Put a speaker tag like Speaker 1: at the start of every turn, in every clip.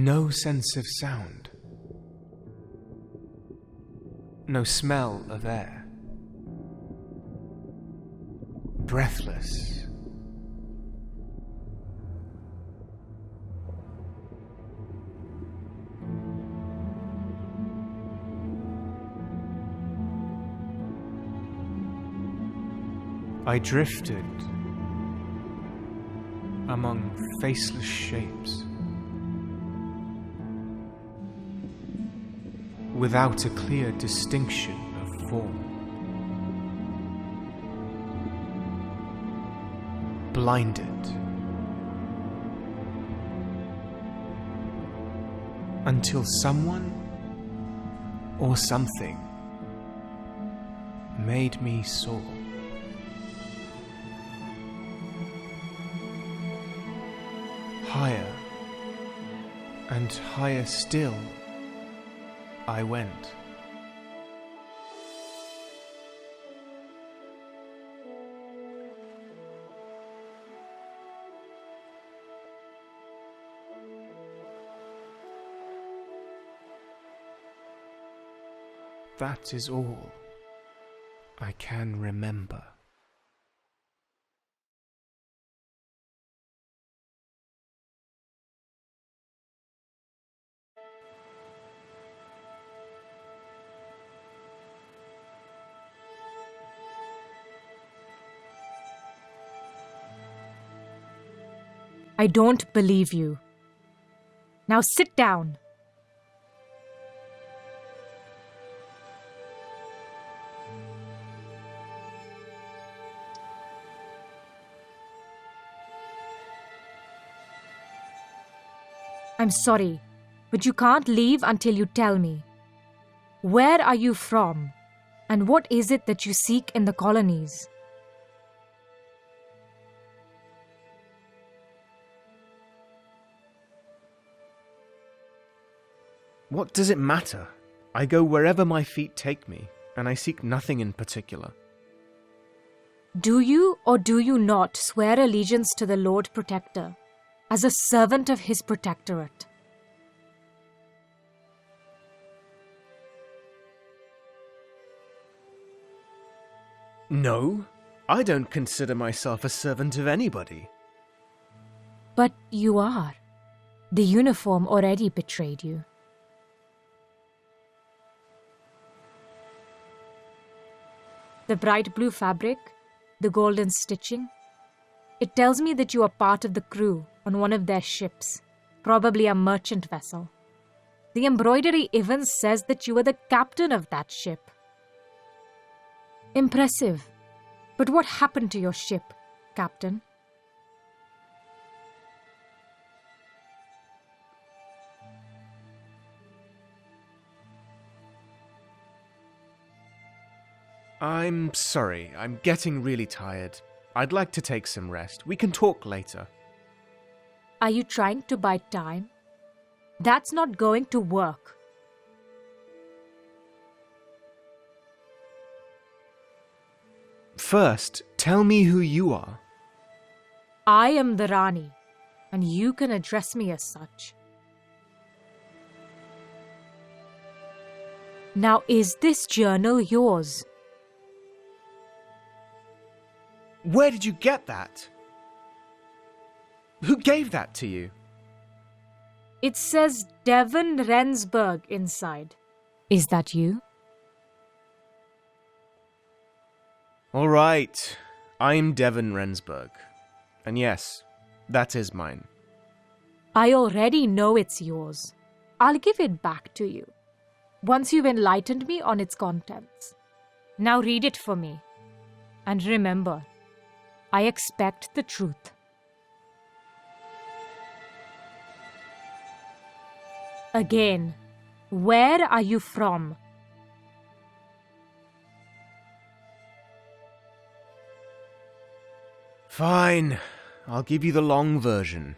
Speaker 1: No sense of sound. No smell of air. Breathless. I drifted among faceless shapes, without a clear distinction of form. Blinded. Until someone or something made me soar. Higher and higher still I went. That is all I can remember.
Speaker 2: I don't believe you. Now sit down. I'm sorry, but you can't leave until you tell me. Where are you from? And what is it that you seek in the colonies?
Speaker 1: What does it matter? I go wherever my feet take me, and I seek nothing in particular.
Speaker 2: Do you or do you not swear allegiance to the Lord Protector, as a servant of his protectorate?
Speaker 1: No, I don't consider myself a servant of anybody.
Speaker 2: But you are. The uniform already betrayed you. The bright blue fabric, the golden stitching. It tells me that you are part of the crew on one of their ships, probably a merchant vessel. The embroidery even says that you are the captain of that ship. Impressive. But what happened to your ship, Captain?
Speaker 1: I'm sorry, I'm getting really tired. I'd like to take some rest. We can talk later.
Speaker 2: Are you trying to buy time? That's not going to work.
Speaker 1: First, tell me who you are.
Speaker 2: I am the Rani, and you can address me as such. Now, is this journal yours?
Speaker 1: Where did you get that? Who gave that to you?
Speaker 2: It says Devon Rensburg inside. Is that you?
Speaker 1: All right, I'm Devon Rensburg. And yes, that is mine.
Speaker 2: I already know it's yours. I'll give it back to you, once you've enlightened me on its contents. Now read it for me. And remember, I expect the truth. Again, where are you from?
Speaker 1: Fine, I'll give you the long version.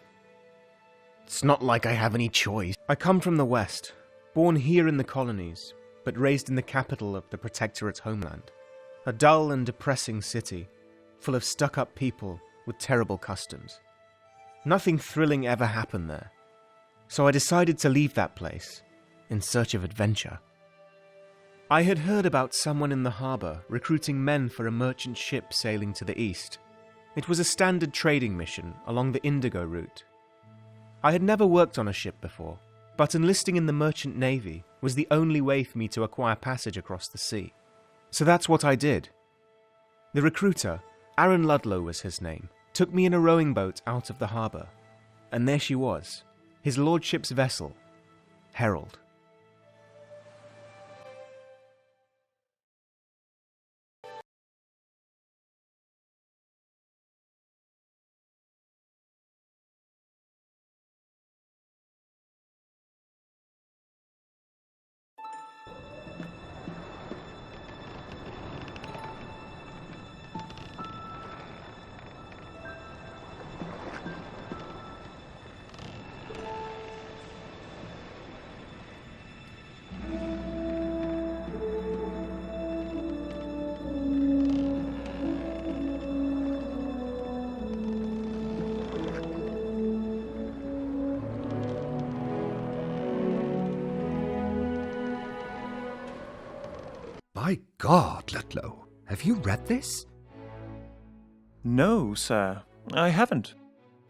Speaker 1: It's not like I have any choice. I come from the West, born here in the colonies, but raised in the capital of the Protectorate's homeland. A dull and depressing city, full of stuck-up people with terrible customs. Nothing thrilling ever happened there. so I decided to leave that place in search of adventure. I had heard about someone in the harbour recruiting men for a merchant ship sailing to the east. It was a standard trading mission along the Indigo route. I had never worked on a ship before, but enlisting in the merchant navy was the only way for me to acquire passage across the sea. So that's what I did. The recruiter, Aaron Ludlow was his name, took me in a rowing boat out of the harbour, and there she was, his lordship's vessel, Herald.
Speaker 3: My God, Ludlow, have you read this?
Speaker 4: No, sir, I haven't.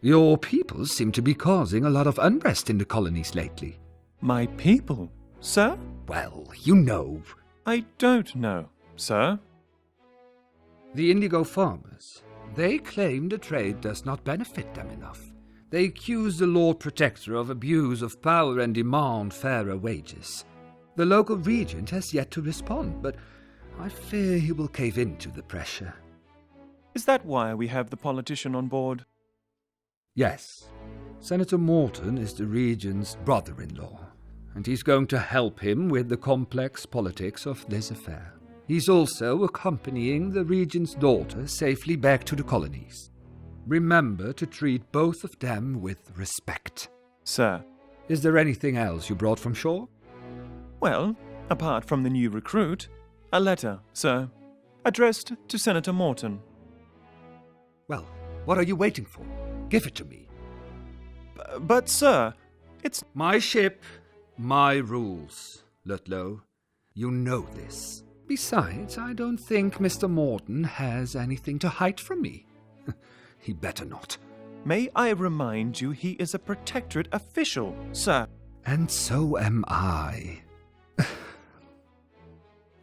Speaker 3: Your people seem to be causing a lot of unrest in the colonies lately.
Speaker 4: My people, sir?
Speaker 3: Well, you know.
Speaker 4: I don't know, sir.
Speaker 3: The indigo farmers. They claim the trade does not benefit them enough. They accuse the Lord Protector of abuse of power and demand fairer wages. The local regent has yet to respond, but I fear he will cave into the pressure.
Speaker 4: Is that why we have the politician on board?
Speaker 3: Yes. Senator Morton is the regent's brother-in-law, and he's going to help him with the complex politics of this affair. He's also accompanying the regent's daughter safely back to the colonies. Remember to treat both of them with respect.
Speaker 4: Sir.
Speaker 3: Is there anything else you brought from shore?
Speaker 4: Well, apart from the new recruit, a letter, sir, addressed to Senator Morton.
Speaker 3: Well, what are you waiting for? Give it to me.
Speaker 4: But, sir, it's...
Speaker 3: My ship, my rules, Ludlow. You know this. Besides, I don't think Mr. Morton has anything to hide from me. He better not.
Speaker 4: May I remind you he is a protectorate official, sir.
Speaker 3: And so am I.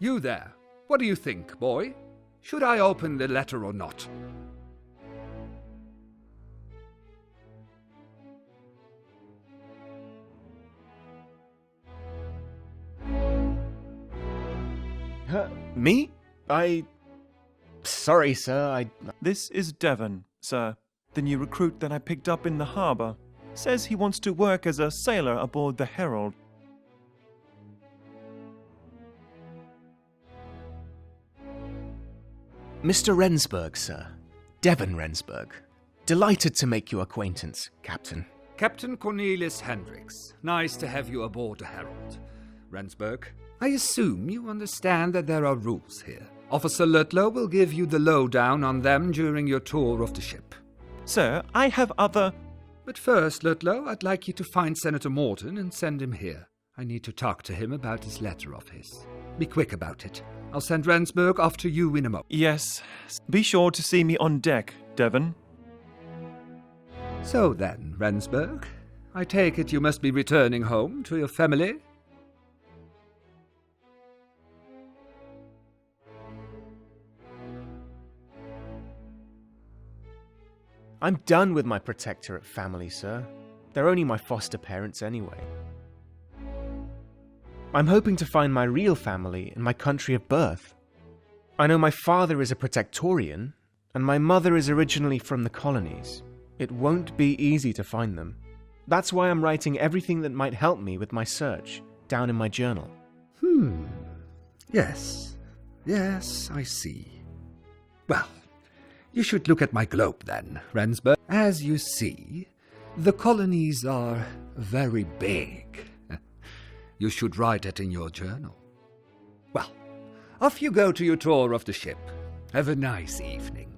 Speaker 3: You there. What do you think, boy? Should I open the letter or not?
Speaker 1: Me? Sorry, sir,
Speaker 4: This is Devon, sir, the new recruit that I picked up in the harbour. Says he wants to work as a sailor aboard the Herald.
Speaker 1: Mr. Rensburg, sir. Devon Rensburg. Delighted to make your acquaintance, Captain.
Speaker 3: Captain Cornelius Hendricks. Nice to have you aboard the Herald. Rensburg, I assume you understand that there are rules here. Officer Ludlow will give you the lowdown on them during your tour of the ship.
Speaker 4: Sir, I have other...
Speaker 3: But first, Ludlow, I'd like you to find Senator Morton and send him here. I need to talk to him about this letter of his. Be quick about it. I'll send Rensburg off to you in a moment.
Speaker 4: Yes. Be sure to see me on deck, Devon.
Speaker 3: So then, Rensburg, I take it you must be returning home to your family?
Speaker 1: I'm done with my protectorate family, sir. They're only my foster parents anyway. I'm hoping to find my real family in my country of birth. I know my father is a protectorian, and my mother is originally from the colonies. It won't be easy to find them. That's why I'm writing everything that might help me with my search down in my journal.
Speaker 3: Yes. Yes, I see. Well, you should look at my globe then, Rensburg. As you see, the colonies are very big. You should write it in your journal. Well, off you go to your tour of the ship. Have a nice evening.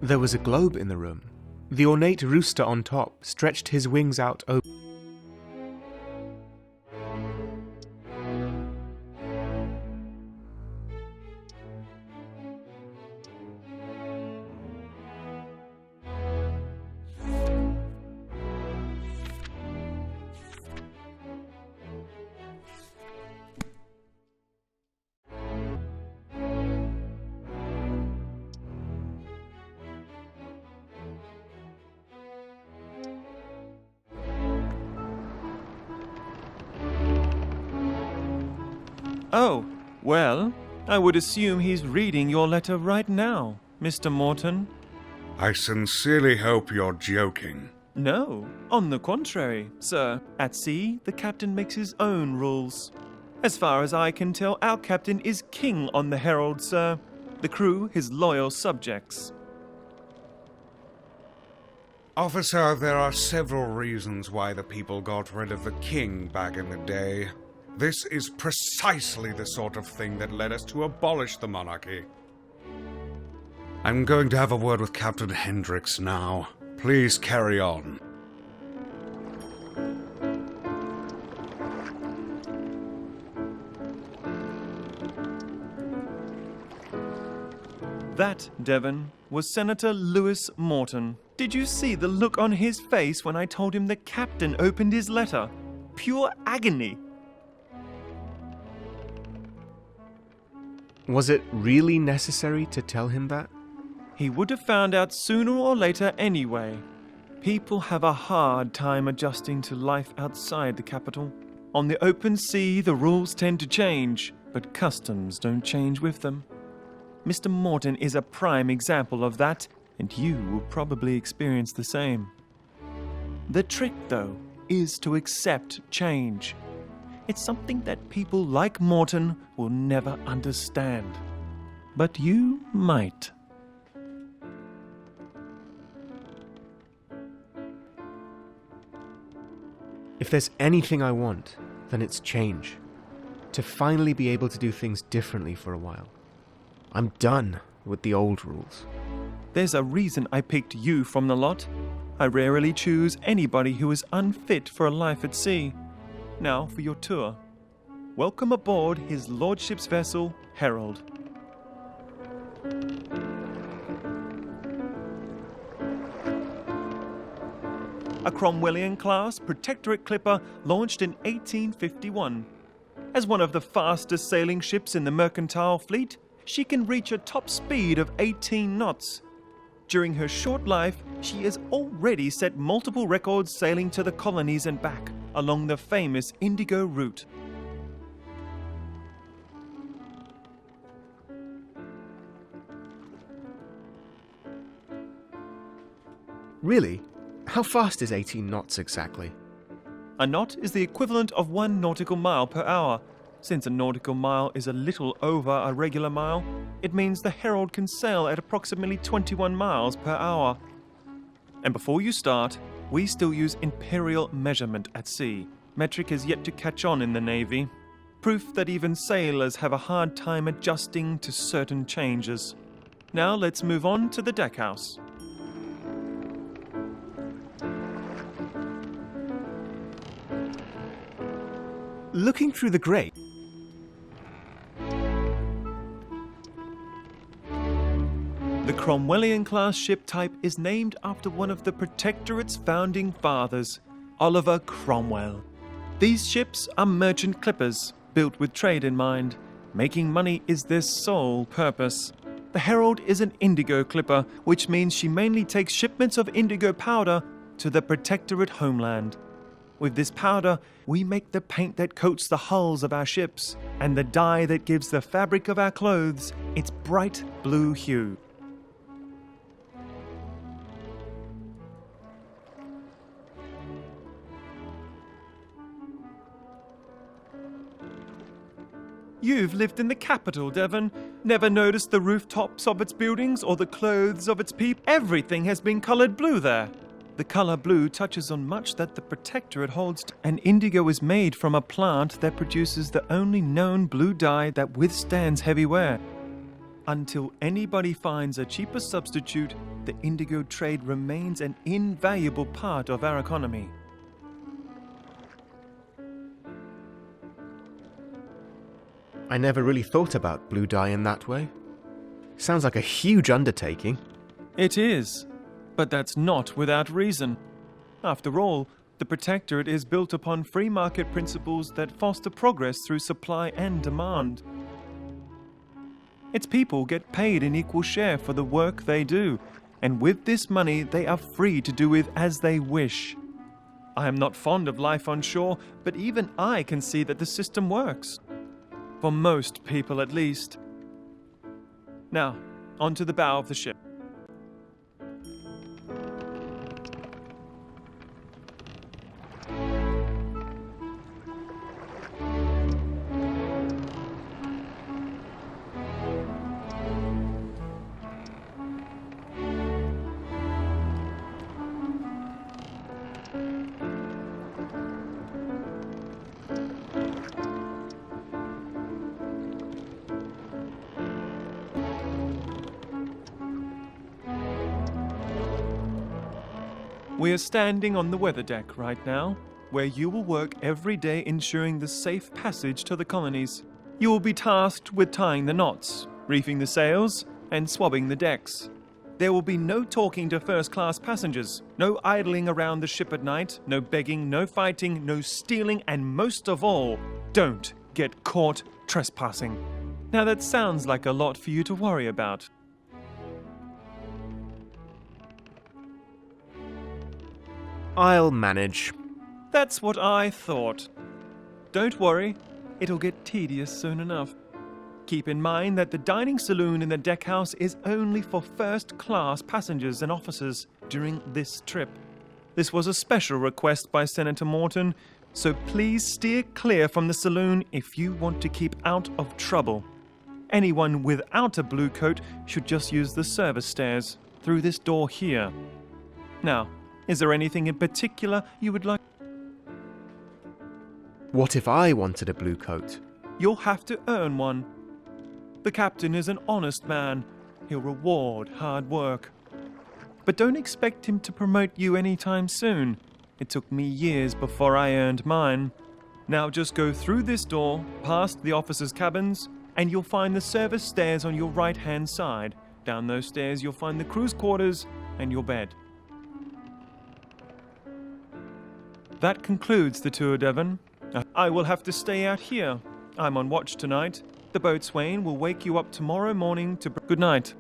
Speaker 1: There was a globe in the room. The ornate rooster on top stretched his wings out open.
Speaker 4: Oh, well, I would assume he's reading your letter right now, Mr. Morton.
Speaker 5: I sincerely hope you're joking.
Speaker 4: No, on the contrary, sir. At sea, the captain makes his own rules. As far as I can tell, our captain is king on the Herald, sir. The crew his loyal subjects.
Speaker 5: Officer, there are several reasons why the people got rid of the king back in the day. This is precisely the sort of thing that led us to abolish the monarchy. I'm going to have a word with Captain Hendricks now. Please carry on.
Speaker 4: That, Devon, was Senator Lewis Morton. Did you see the look on his face when I told him the captain opened his letter? Pure agony.
Speaker 1: Was it really necessary to tell him that?
Speaker 4: He would have found out sooner or later anyway. People have a hard time adjusting to life outside the capital. On the open sea, the rules tend to change, but customs don't change with them. Mr. Morton is a prime example of that, and you will probably experience the same. The trick, though, is to accept change. It's something that people like Morton will never understand. But you might.
Speaker 1: If there's anything I want, then it's change. To finally be able to do things differently for a while. I'm done with the old rules.
Speaker 4: There's a reason I picked you from the lot. I rarely choose anybody who is unfit for a life at sea. Now for your tour. Welcome aboard His Lordship's vessel, Herald. A Cromwellian-class Protectorate clipper launched in 1851. As one of the fastest sailing ships in the mercantile fleet, she can reach a top speed of 18 knots. During her short life, she has already set multiple records sailing to the colonies and back along the famous Indigo route.
Speaker 1: Really? How fast is 18 knots exactly?
Speaker 4: A knot is the equivalent of 1 nautical mile per hour. Since a nautical mile is a little over a regular mile, it means the Herald can sail at approximately 21 miles per hour. And before you start, we still use imperial measurement at sea. Metric is yet to catch on in the Navy. Proof that even sailors have a hard time adjusting to certain changes. Now let's move on to the deckhouse.
Speaker 1: Looking through the grate,
Speaker 4: The Cromwellian-class ship type is named after one of the Protectorate's founding fathers, Oliver Cromwell. These ships are merchant clippers, built with trade in mind. Making money is their sole purpose. The Herald is an indigo clipper, which means she mainly takes shipments of indigo powder to the Protectorate homeland. With this powder, we make the paint that coats the hulls of our ships, and the dye that gives the fabric of our clothes its bright blue hue. You've lived in the capital, Devon. Never noticed the rooftops of its buildings or the clothes of its people? Everything has been coloured blue there. The colour blue touches on much that the Protectorate holds, and indigo is made from a plant that produces the only known blue dye that withstands heavy wear. Until anybody finds a cheaper substitute, the indigo trade remains an invaluable part of our economy.
Speaker 1: I never really thought about blue dye in that way. Sounds like a huge undertaking.
Speaker 4: It is, but that's not without reason. After all, the Protectorate is built upon free market principles that foster progress through supply and demand. Its people get paid an equal share for the work they do, and with this money they are free to do with as they wish. I am not fond of life on shore, but even I can see that the system works. For most people at least. Now, onto the bow of the ship. We are standing on the weather deck right now, where you will work every day ensuring the safe passage to the colonies. You will be tasked with tying the knots, reefing the sails, and swabbing the decks. There will be no talking to first-class passengers, no idling around the ship at night, no begging, no fighting, no stealing, and most of all, don't get caught trespassing. Now that sounds like a lot for you to worry about.
Speaker 1: I'll manage.
Speaker 4: That's what I thought. Don't worry, it'll get tedious soon enough. Keep in mind that the dining saloon in the deckhouse is only for first-class passengers and officers during this trip. This was a special request by Senator Morton, so please steer clear from the saloon if you want to keep out of trouble. Anyone without a blue coat should just use the service stairs through this door here. Now, is there anything in particular you would like?
Speaker 1: What if I wanted a blue coat?
Speaker 4: You'll have to earn one. The captain is an honest man. He'll reward hard work. But don't expect him to promote you anytime soon. It took me years before I earned mine. Now just go through this door, past the officers' cabins, and you'll find the service stairs on your right-hand side. Down those stairs you'll find the crew's quarters and your bed. That concludes the tour, Devon. I will have to stay out here. I'm on watch tonight. The boatswain will wake you up tomorrow morning to... Good night.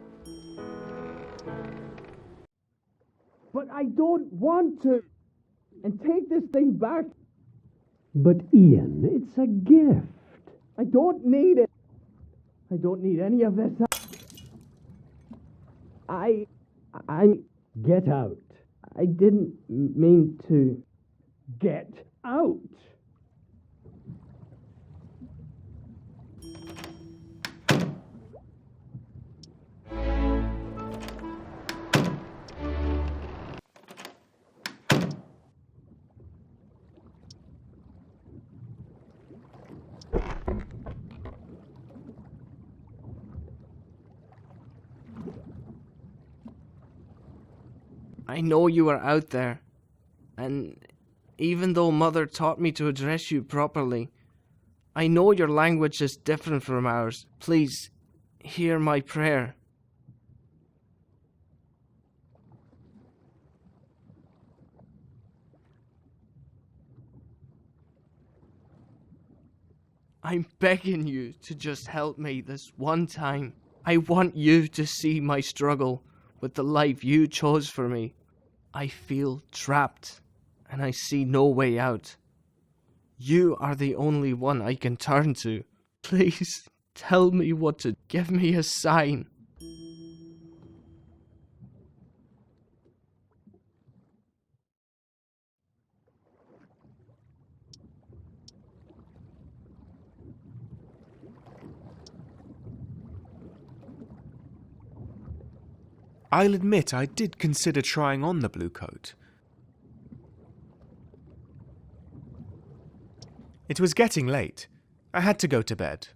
Speaker 6: But I don't want to. And take this thing back.
Speaker 7: But Ian, it's a gift.
Speaker 6: I don't need it. I don't need any of this. I'm...
Speaker 7: Get out.
Speaker 6: I didn't mean to.
Speaker 7: Get out.
Speaker 6: I know you are out there, and even though Mother taught me to address you properly, I know your language is different from ours. Please, hear my prayer. I'm begging you to just help me this one time. I want you to see my struggle with the life you chose for me. I feel trapped, and I see no way out. You are the only one I can turn to. Please, tell me what to do. Give me a sign.
Speaker 1: I'll admit I did consider trying on the blue coat. It was getting late. I had to go to bed.